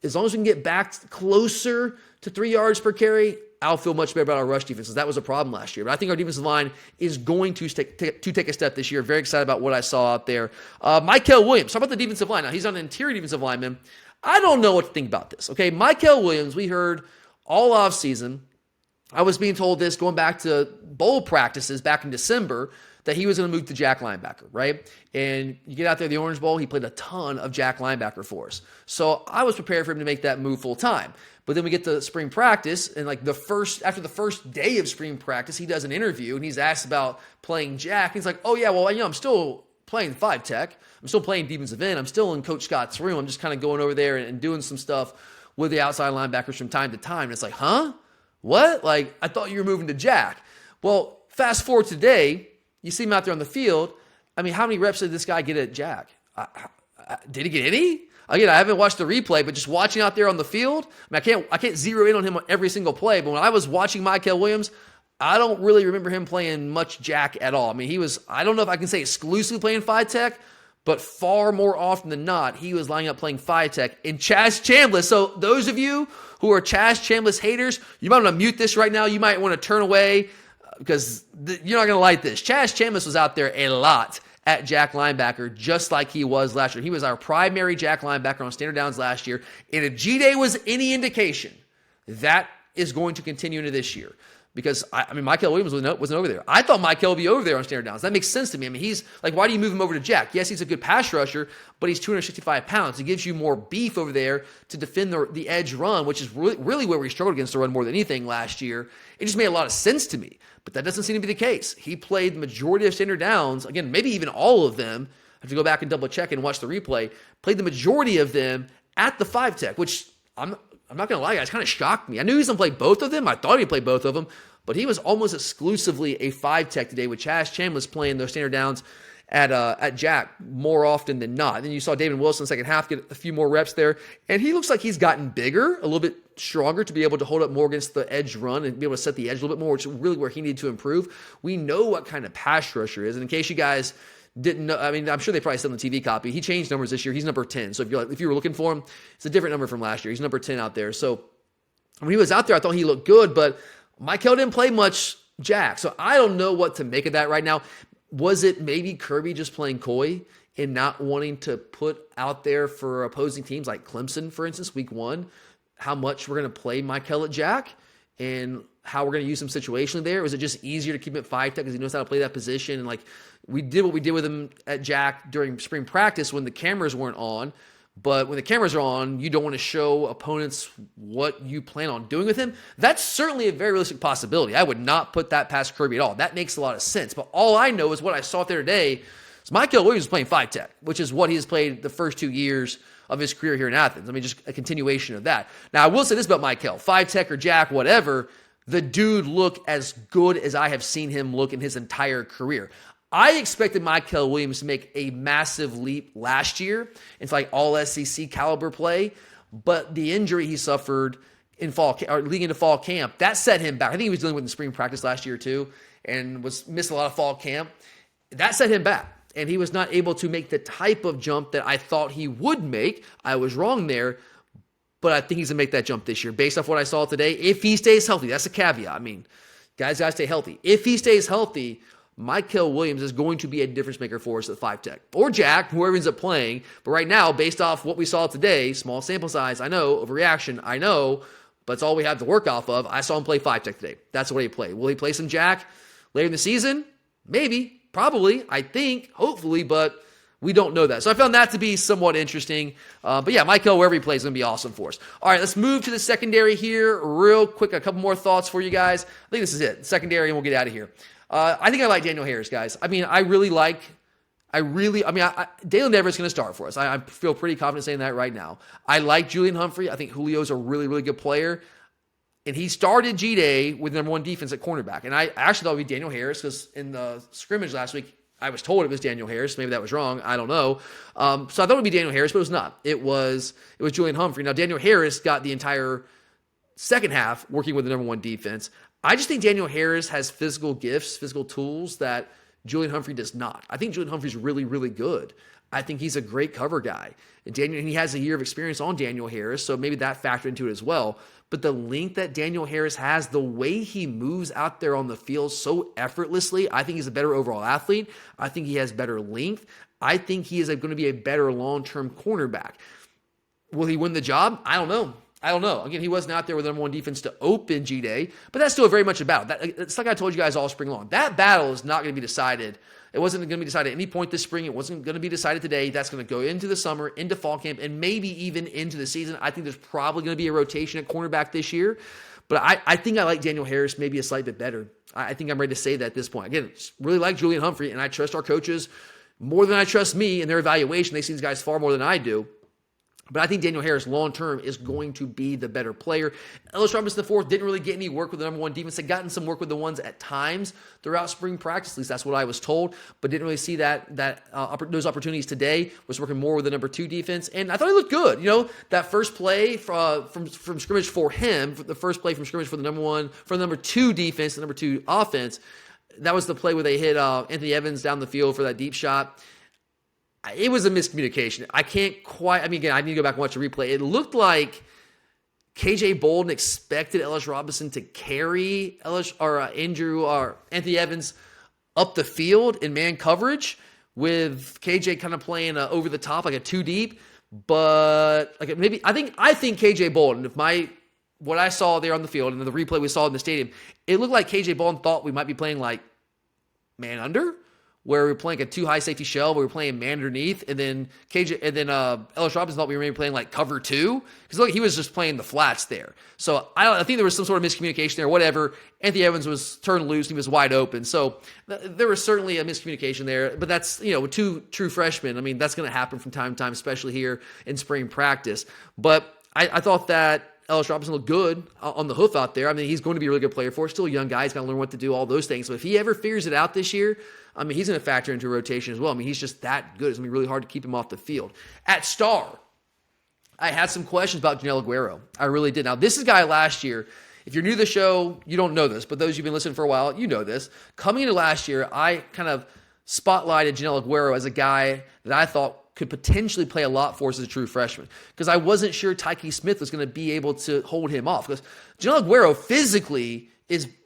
As long as we can get back closer to 3 yards per carry, I'll feel much better about our rush defense, because that was a problem last year. But I think our defensive line is going to take a step this year. Very excited about what I saw out there. Mykel Williams, talk about the defensive line. Now, he's on an interior defensive lineman. I don't know what to think about this. Okay, Mykel Williams, we heard all offseason, I was being told this going back to bowl practices back in December, that he was going to move to Jack linebacker, right? And you get out there, the Orange Bowl, he played a ton of Jack linebacker for us. So I was prepared for him to make that move full time. But then we get to spring practice, and like after the first day of spring practice, he does an interview, and he's asked about playing Jack. He's like, oh yeah, well, I'm still playing 5 tech. I'm still playing defensive end. I'm still in Coach Scott's room. I'm just kind of going over there and doing some stuff with the outside linebackers from time to time. And it's like, huh? What? Like, I thought you were moving to Jack. Well, fast forward today, you see him out there on the field. I mean, how many reps did this guy get at Jack? Did he get any? Again, I haven't watched the replay, but just watching out there on the field, I mean, I can't zero in on him on every single play, but when I was watching Mykel Williams, I don't really remember him playing much Jack at all. I mean, I don't know if I can say exclusively playing 5 tech, but far more often than not, he was lining up playing 5 tech in Chaz Chambliss. So those of you who are Chaz Chambliss haters, you might want to mute this right now. You might want to turn away because you're not going to like this. Chaz Chambliss was out there a lot at Jack linebacker, just like he was last year. He was our primary Jack linebacker on standard downs last year. And if G-Day was any indication, that is going to continue into this year. Because, Mykel Williams wasn't over there. I thought Mykel would be over there on standard downs. That makes sense to me. I mean, he's like, why do you move him over to Jack? Yes, he's a good pass rusher, but he's 265 pounds. He gives you more beef over there to defend the edge run, which is really where we struggled against the run more than anything last year. It just made a lot of sense to me, but that doesn't seem to be the case. He played the majority of standard downs, again, maybe even all of them. I have to go back and double check and watch the replay. Played the majority of them at the 5 tech, which I'm not going to lie, guys, kind of shocked me. I knew he was going to play both of them. I thought he'd play both of them. But he was almost exclusively a 5 tech today, with Chaz Chambliss playing those standard downs at Jack more often than not. And then you saw David Wilson in the second half get a few more reps there. And he looks like he's gotten bigger, a little bit stronger to be able to hold up more against the edge run and be able to set the edge a little bit more, which is really where he needed to improve. We know what kind of pass rusher is. And in case you guys didn't know, I mean, I'm sure they probably said on the TV copy, he changed numbers this year. He's number 10. So if you were looking for him, it's a different number from last year. He's number 10 out there. So when he was out there, I thought he looked good, but Mykel didn't play much Jack. So I don't know what to make of that right now. Was it maybe Kirby just playing coy and not wanting to put out there for opposing teams like Clemson, for instance, week 1, how much we're going to play Mykel at Jack and how we're going to use him situationally there? Was it just easier to keep him at 5 tech because he knows how to play that position? And like we did what we did with him at Jack during spring practice when the cameras weren't on. But when the cameras are on, you don't want to show opponents what you plan on doing with him. That's certainly a very realistic possibility. I would not put that past Kirby at all. That makes a lot of sense. But all I know is what I saw there today is Mykel Williams was playing 5 tech, which is what he has played the first 2 years of his career here in Athens. I mean, just a continuation of that. Now, I will say this about Mykel. 5 tech or Jack, whatever, the dude looked as good as I have seen him look in his entire career. I expected Mykel Williams to make a massive leap last year into like all SEC caliber play, but the injury he suffered in leading into fall camp, that set him back. I think he was dealing with in spring practice last year too, and missed a lot of fall camp. That set him back, and he was not able to make the type of jump that I thought he would make. I was wrong there, but I think he's going to make that jump this year based off what I saw today. If he stays healthy, that's a caveat. I mean, guys got to stay healthy. If he stays healthy, Mykel Williams is going to be a difference maker for us at 5 tech. Or Jack, whoever ends up playing. But right now, based off what we saw today, small sample size, I know, overreaction, I know, but it's all we have to work off of. I saw him play 5 tech today. That's what he played. Will he play some Jack later in the season? Maybe. Probably, I think, hopefully, but we don't know that. So I found that to be somewhat interesting. But yeah, Mike Hill, wherever he plays, is going to be awesome for us. All right, let's move to the secondary here real quick. A couple more thoughts for you guys. I think this is it. Secondary, and we'll get out of here. I think I like Daniel Harris, guys. I mean, Dalen Everett's going to start for us. I feel pretty confident saying that right now. I like Julian Humphrey. I think Julio's a really, really good player. And he started G-Day with number one defense at cornerback. And I actually thought it would be Daniel Harris because in the scrimmage last week, I was told it was Daniel Harris. Maybe that was wrong. I don't know. So I thought it would be Daniel Harris, but it was not. It was Julian Humphrey. Now, Daniel Harris got the entire second half working with the number one defense. I just think Daniel Harris has physical gifts, physical tools that Julian Humphrey does not. I think Julian Humphrey's really, really good. I think he's a great cover guy. And he has a year of experience on Daniel Harris, so maybe that factored into it as well. But the length that Daniel Harris has, the way he moves out there on the field so effortlessly, I think he's a better overall athlete. I think he has better length. I think he is going to be a better long-term cornerback. Will he win the job? I don't know. Again, he wasn't out there with the number one defense to open G-Day, but that's still very much a battle. It's like I told you guys all spring long. That battle is not going to be decided. It wasn't going to be decided at any point this spring. It wasn't going to be decided today. That's going to go into the summer, into fall camp, and maybe even into the season. I think there's probably going to be a rotation at cornerback this year, but I think I like Daniel Harris maybe a slight bit better. I think I'm ready to say that at this point. Again, really like Julian Humphrey, and I trust our coaches more than I trust me in their evaluation. They see these guys far more than I do. But I think Daniel Harris long-term is going to be the better player. Ellis Robinson IV didn't really get any work with the number one defense. Had gotten some work with the ones at times throughout spring practice. At least that's what I was told. But didn't really see those opportunities today. Was working more with the number two defense. And I thought he looked good. You know, that first play from scrimmage for him, the first play from scrimmage for the number two defense, the number two offense, that was the play where they hit Anthony Evans down the field for that deep shot. It was a miscommunication. I need to go back and watch the replay. It looked like KJ Bolden expected Ellis Robinson to carry Anthony Evans up the field in man coverage with KJ kind of playing over the top, like a two deep. But I think KJ Bolden, what I saw there on the field and the replay we saw in the stadium, it looked like KJ Bolden thought we might be playing like man under, where we were playing a two high safety shell, where we were playing man underneath, and then Ellis Robinson thought we were maybe playing like cover two, because look, he was just playing the flats there. So I think there was some sort of miscommunication there, whatever. Anthony Evans was turned loose, he was wide open. So there was certainly a miscommunication there, but that's, with two true freshmen, I mean, that's going to happen from time to time, especially here in spring practice. But I thought that Ellis Robinson looked good on the hoof out there. I mean, he's going to be a really good player for us. Still a young guy. He's got to learn what to do, all those things. So if he ever figures it out this year, I mean, he's going to factor into a rotation as well. I mean, he's just that good. It's going to be really hard to keep him off the field. At star, I had some questions about Janelle Aguero. I really did. Now, this is a guy last year. If you're new to the show, you don't know this, but those who've been listening for a while, you know this. Coming into last year, I kind of spotlighted Janelle Aguero as a guy that I thought could potentially play a lot for us as a true freshman, because I wasn't sure Tyke Smith was going to be able to hold him off, because Janelle Aguero physically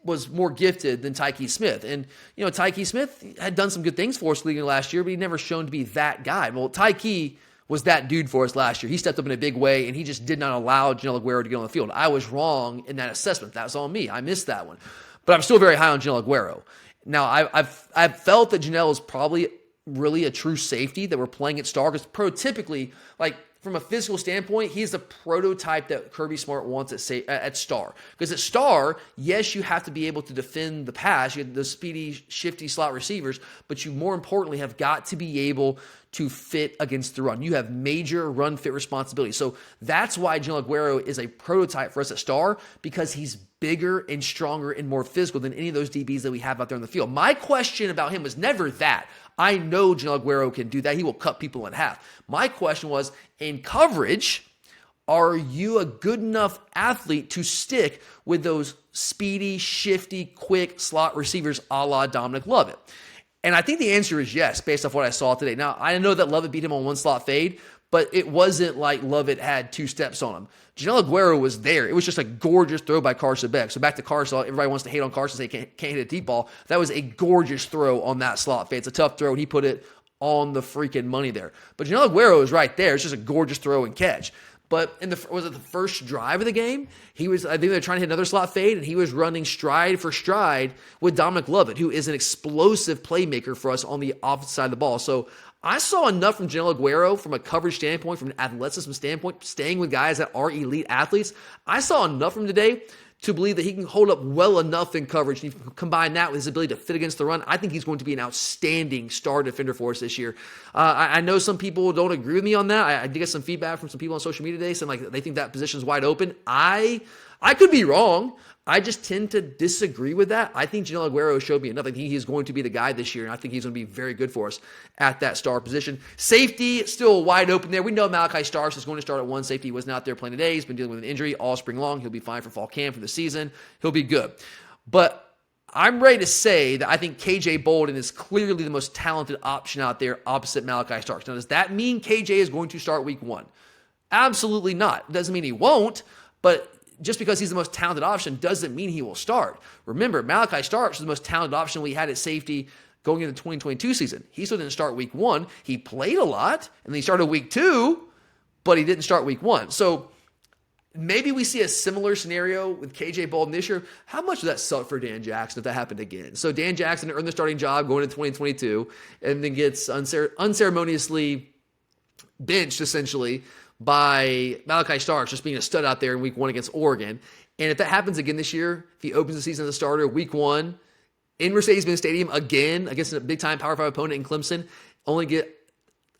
was more gifted than Tyke Smith. And, Tyke Smith had done some good things for us league last year, but he'd never shown to be that guy. Well, Tyke was that dude for us last year. He stepped up in a big way, and he just did not allow Janelle Aguero to get on the field. I was wrong in that assessment. That was on me. I missed that one. But I'm still very high on Janelle Aguero. Now, I've felt that Janelle is probably really a true safety that we're playing at star, because prototypically, like from a physical standpoint, he's the prototype that Kirby Smart wants at star. Because at star, yes, you have to be able to defend the pass. You have the speedy, shifty slot receivers, but you more importantly have got to be able to fit against the run. You have major run fit responsibility. So that's why Janelle Aguero is a prototype for us at star, because he's bigger and stronger and more physical than any of those DBs that we have out there in the field. My question about him was never that. I know Janelle Aguero can do that. He will cut people in half. My question was, in coverage, are you a good enough athlete to stick with those speedy, shifty, quick slot receivers a la Dominic Lovett? And I think the answer is yes, based off what I saw today. Now, I know that Lovett beat him on one slot fade, but it wasn't like Lovett had two steps on him. Janelle Aguero was there. It was just a gorgeous throw by Carson Beck. So back to Carson, everybody wants to hate on Carson, say can't hit a deep ball. That was a gorgeous throw on that slot fade. It's a tough throw, and he put it on the freaking money there. But Janelle Aguero is right there. It's just a gorgeous throw and catch. But was it the first drive of the game? I think they're trying to hit another slot fade, and he was running stride for stride with Dominic Lovett, who is an explosive playmaker for us on the offensive side of the ball. So I saw enough from Janelle Aguero from a coverage standpoint, from an athleticism standpoint, staying with guys that are elite athletes. I saw enough from him today to believe that he can hold up well enough in coverage. And if you combine that with his ability to fit against the run, I think he's going to be an outstanding star defender for us this year. I know some people don't agree with me on that. I did get some feedback from some people on social media today saying like they think that position is wide open. I could be wrong. I just tend to disagree with that. I think Janelle Aguero showed me enough. I think he's going to be the guy this year, and I think he's going to be very good for us at that star position. Safety, still wide open there. We know Malachi Starks is going to start at one safety. He wasn't out there playing today. He's been dealing with an injury all spring long. He'll be fine for fall camp for the season. He'll be good. But I'm ready to say that I think KJ Bolden is clearly the most talented option out there opposite Malachi Starks. Now, does that mean KJ is going to start week 1? Absolutely not. It doesn't mean he won't, but just because he's the most talented option doesn't mean he will start. Remember, Malachi Starks was the most talented option we had at safety going into the 2022 season. He still didn't start week 1. He played a lot, and then he started week 2, but he didn't start week 1. So maybe we see a similar scenario with KJ Bolden this year. How much would that suck for Dan Jackson if that happened again? So Dan Jackson earned the starting job going into 2022 and then gets unceremoniously benched, essentially, by Malachi Starks just being a stud out there in week 1 against Oregon. And if that happens again this year, if he opens the season as a starter week 1 in Mercedes-Benz Stadium again against a big-time Power 5 opponent in Clemson, only get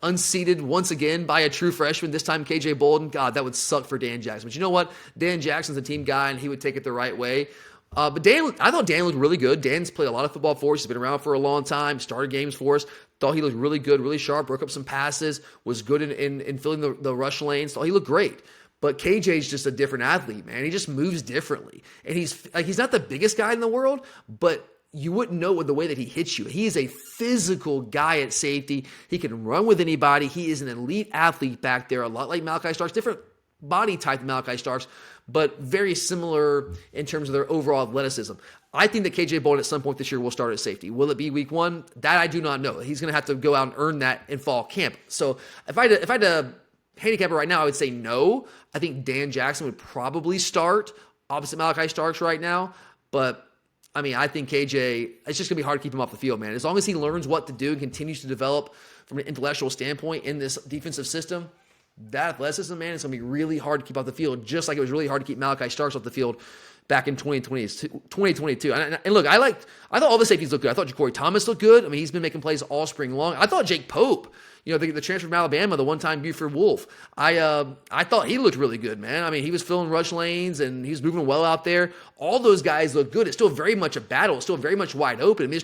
unseated once again by a true freshman, this time KJ Bolden, God, that would suck for Dan Jackson. But you know what? Dan Jackson's a team guy, and he would take it the right way. But I thought Dan looked really good. Dan's played a lot of football for us. He's been around for a long time, started games for us. Thought he looked really good, really sharp, broke up some passes, was good in filling the rush lanes. Thought he looked great. But KJ's just a different athlete, man. He just moves differently. And he's not the biggest guy in the world, but you wouldn't know with the way that he hits you. He is a physical guy at safety. He can run with anybody. He is an elite athlete back there, a lot like Malachi Starks, different body type than Malachi Starks, but very similar in terms of their overall athleticism. I think that KJ Bolden at some point this year will start at safety. Will it be week 1? That I do not know. He's going to have to go out and earn that in fall camp. So if I had to handicap it right now, I would say no. I think Dan Jackson would probably start opposite Malachi Starks right now. But, I mean, I think KJ, it's just going to be hard to keep him off the field, man. As long as he learns what to do and continues to develop from an intellectual standpoint in this defensive system, that athleticism, man, it's going to be really hard to keep off the field, just like it was really hard to keep Malachi Starks off the field back in 2022. And look, I thought all the safeties looked good. I thought Ja'Cory Thomas looked good. I mean, he's been making plays all spring long. I thought Jake Pope, the transfer from Alabama, the one-time Buford Wolf, I thought he looked really good, man. I mean, he was filling rush lanes, and he was moving well out there. All those guys look good. It's still very much a battle. It's still very much wide open. I mean,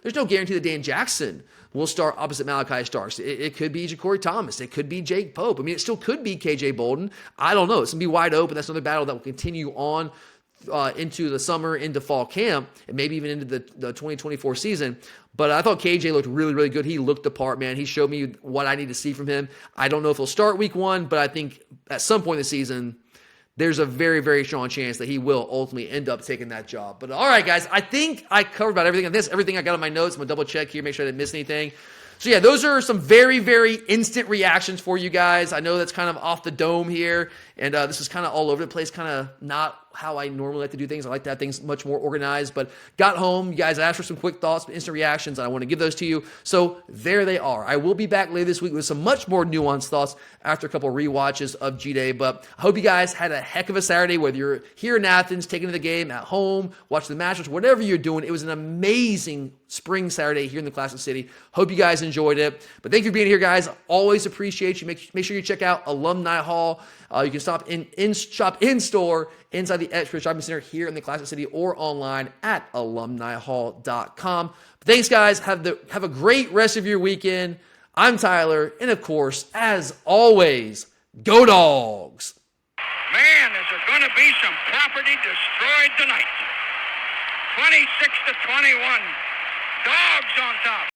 there's no guarantee that Dan Jackson will start opposite Malachi Starks. It could be Ja'Cory Thomas. It could be Jake Pope. I mean, it still could be KJ Bolden. I don't know. It's going to be wide open. That's another battle that will continue on into the summer, into fall camp, and maybe even into the 2024 season. But I thought KJ looked really, really good. He looked the part, man. He showed me what I need to see from him. I don't know if he'll start week 1, but I think at some point in the season, there's a very, very strong chance that he will ultimately end up taking that job. But all right, guys, I think I covered about everything. Everything I got on my notes. I'm going to double check here, make sure I didn't miss anything. So yeah, those are some very, very instant reactions for you guys. I know that's kind of off the dome here, and this is kind of all over the place, kind of not how I normally like to do things. I like to have things much more organized, but got home. You guys asked for some quick thoughts, instant reactions, and I want to give those to you. So there they are. I will be back later this week with some much more nuanced thoughts after a couple of rewatches of G-Day, but I hope you guys had a heck of a Saturday, whether you're here in Athens, taking to the game, at home, watching the matches, whatever you're doing. It was an amazing spring Saturday here in the Classic City. Hope you guys enjoyed it. But thank you for being here, guys. Always appreciate you. Make sure you check out Alumni Hall. You can shop in store inside the Express Shopping Center here in the Classic City or online at alumnihall.com. But thanks, guys. Have a great rest of your weekend. I'm Tyler, and of course, as always, go Dogs! Man, is there going to be some property destroyed tonight. 26-21. Dogs on top.